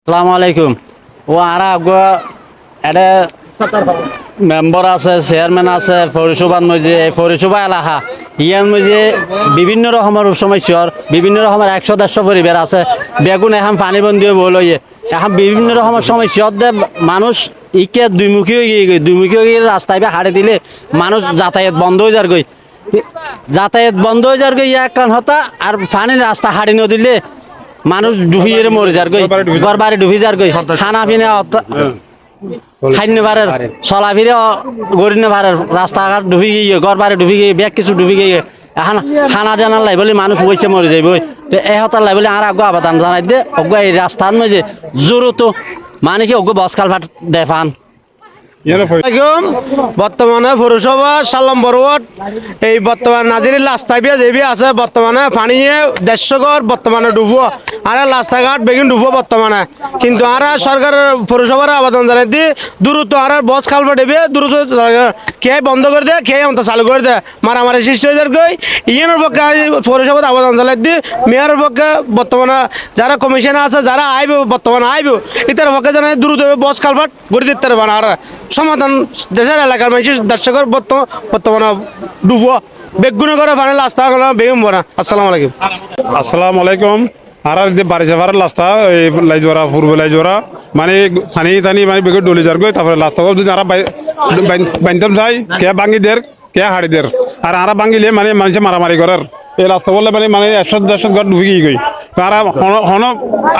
আসসালামু আলাইকুম। ও আর এটা মেম্বার আছে, চেয়ারম্যান আছে, পৌরসভার মধ্যে এই পৌরসভা এলাকা ইয়ার মধ্যে বিভিন্ন রকমের সমস্যার বিভিন্ন রকমের 100-150 পরিবার আছে। বেগুন এখন পানি বন্ধ বল এখন বিভিন্ন রকমের সমস্যা মানুষ ইকে দুইমুখী হয়ে গিয়ে রাস্তায় হাড়ে দিলে মানুষ যাতায়াত বন্ধ হয়ে যার গই এক কারণ হতা আর পানির রাস্তা হাড়ি ন দিলে মানুষ ডুবিয়ে মরে যার গই ঘর বাড়ি ডুবি যার গই খানা পিনা খাইন্য পারে চলা ফিরে গরিব পারে রাস্তাঘাট ডুবি গিয়ে ঘর বাড়ি ডুবি গিয়ে ব্যাগ কিছু ডুবি গিয়ে এখন খানা জানার লাই বলে মানুষ বসে মরে যাইব এই হতার লাই বলে আর আগে আবেদন জানাই দে অজ্ঞ এই রাস্তার মধ্যে জোরতো মানে কি অজ্ঞ বস কালভাট দেখান। বর্তমানে পৌরসভা সাল্লাম বরওয়াট এই বর্তমান নাজির রাস্তায় যে আছে বর্তমানে পানি 150 ঘর বর্তমানে ডুবো আর রাস্তাঘাট বেগুন ডুবো বর্তমানে কিন্তু আর সরকারের পৌরসভার আবেদন জানাই দি দ্রুত আর বস খালবা দেবে দ্রুত কে বন্ধ করে দেয় কে অন্ত চালু করে দেয় মারামারি সৃষ্টি হয়ে যায় গই ইয়ের পক্ষে পৌরসভার আবেদন জানাই দি মেয়রের পক্ষে বর্তমানে যারা কমিশন আছে যারা আইব বর্তমানে আইব ইতার পক্ষে জানাই দ্রুত বস খালবাট করে দিতে পারবে আর সমাধান দেশের এলাকার মানুষ দর্শকের বর্তমানে ডুবো বেগুনে করে পানি রাস্তা বেগুন বনা। আসসালামু আলাইকুম। আর বারিশাভার রাস্তা এই লাইজোরা পূর্ব লাইজোরা মানে খানি টানি মানে বেগুন ডলি যার গই তারপরে রাস্তা যদি আর বান্ধব যায় কে ভাঙি দের কে হাড়ি দের আর আরা ভাঙিলে মানে মানুষে মারামারি করার এই রাস্তা বললে মানে 100-150 ঘর ডুবি গই তারা হন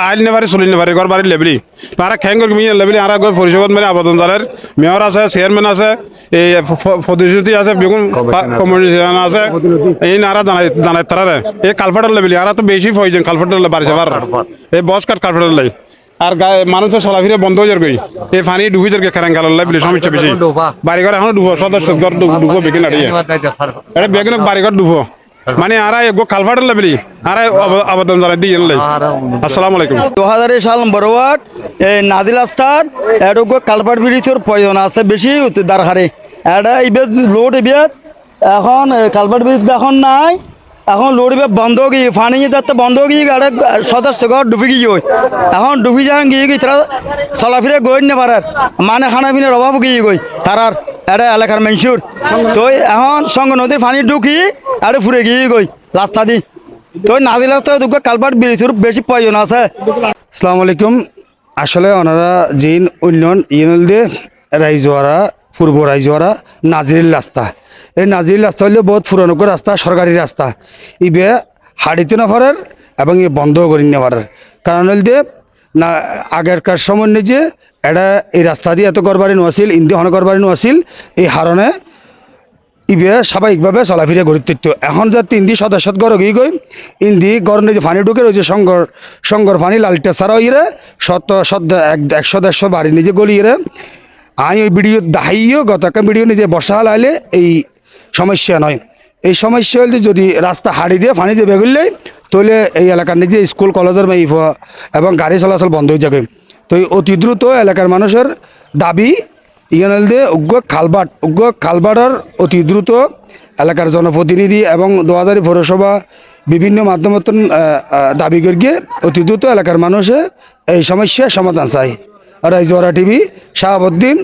আইল নেবারে চলি নেবারে ঘর বাড়ি লেবলি তারা খ্যাঙ্গর মিয়ে লেবলি আর পরিষদ মানে আবেদন জানার মেয়র আছে চেয়ারম্যান আছে এই প্রতিশ্রুতি আছে বেগুন কমিশন আছে এই নারা জানাই তারা এই কালফাটার লেবলি আর তো বেশি প্রয়োজন কালফাটার বাড়িছে এই বস কাট কালফাটার লাই আর মানুষের চলাফিরে বন্ধ হয়ে যাবে এই পানি ডুবি যাবে খেরাং গালার লাই বলে সমস্যা বেশি বাড়িঘর এখন ডুবো সদস্য ঘর ডুবো বেগুন আড়িয়ে এটা বেগুন বাড়িঘর ডুবো মানে আর গো কালফাটার লেবলি আর আবেদন জানাই দিয়ে আসসালামু আলাইকুম। 2000 সাল বরওয়াট এই নাজিল আস্তার এডগো কালভার্ট ব্রিজের প্রয়োজন আছে বেশি দরকারে এটা ইবে লোড ইবে এখন কালভার্ট ব্রিজ এখন নাই এখন লোড ইবে বন্ধ গিয়ে পানি যাতে বন্ধ গিয়ে এটা সদস্য ঘর ডুবি গিয়ে এখন ডুবি যান গিয়ে তারা চলাফিরে গই নে পারে মানে খানা পিনার অভাব গিয়ে গই তারার এটা এলাকার মানুষের তো এখন সঙ্গে নদীর পানি ঢুকি আর ফুরে গিয়ে গই রাস্তা দি তো নাজিল রাস্তা কালভার্ট ব্রিজের বেশি প্রয়োজন আছে। আসসালামু আলাইকুম। আসলে ওনারা জিন উন্নয়ন ইউনিয়ন দিয়ে রাইজওয়ারা পূর্ব রাইজওয়ারা নাজির রাস্তা এই নাজির রাস্তা হলে বহুত পুরানো রাস্তা সরকারি রাস্তা ইবে হাড়িতে না পারার এবং এ বন্ধ করে নিতে পারার কারণ হল দিয়ে না আগেরকার সময় যে এটা এই রাস্তা দিয়ে এত করবারই নোয়াছিল ইন্দি হন করবারই নোয়াছিল এই হারণে ইবে স্বাভাবিকভাবে চলাফিরে ঘুরতে এখন যে 3 সদস্য গড় গিয়ে গই ইন্দি গড় যে পানি ঢুকে রয়েছে সঙ্গর পানি লালটা ছাড়া ইরে 100-150 বাড়ি নিজে গলিয়ে আমি ওই ভিডিও দাহাইও গত একটা ভিডিও নিজে বর্ষা লাইলে এই সমস্যা নয় এই সমস্যা হলে যদি রাস্তা হাড়ি দিয়ে পানি দিয়ে বেগুললে তাহলে এই এলাকার নিজে স্কুল কলেজের মাইফ এবং গাড়ি চলাচল বন্ধ হয়ে যাবে। তো অতি দ্রুত এলাকার মানুষের দাবি ইয়ানল দিয়ে উগ্র খালবাটার অতি দ্রুত এলাকার জনপ্রতিনিধি এবং 2000 পৌরসভা বিভিন্ন মাধ্যমত দাবি করিয়ে অতি দ্রুত এলাকার মানুষে এই সমস্যার সমাধান চাই। রাইজওয়ারা টিভি শাহাবুদ্দিন।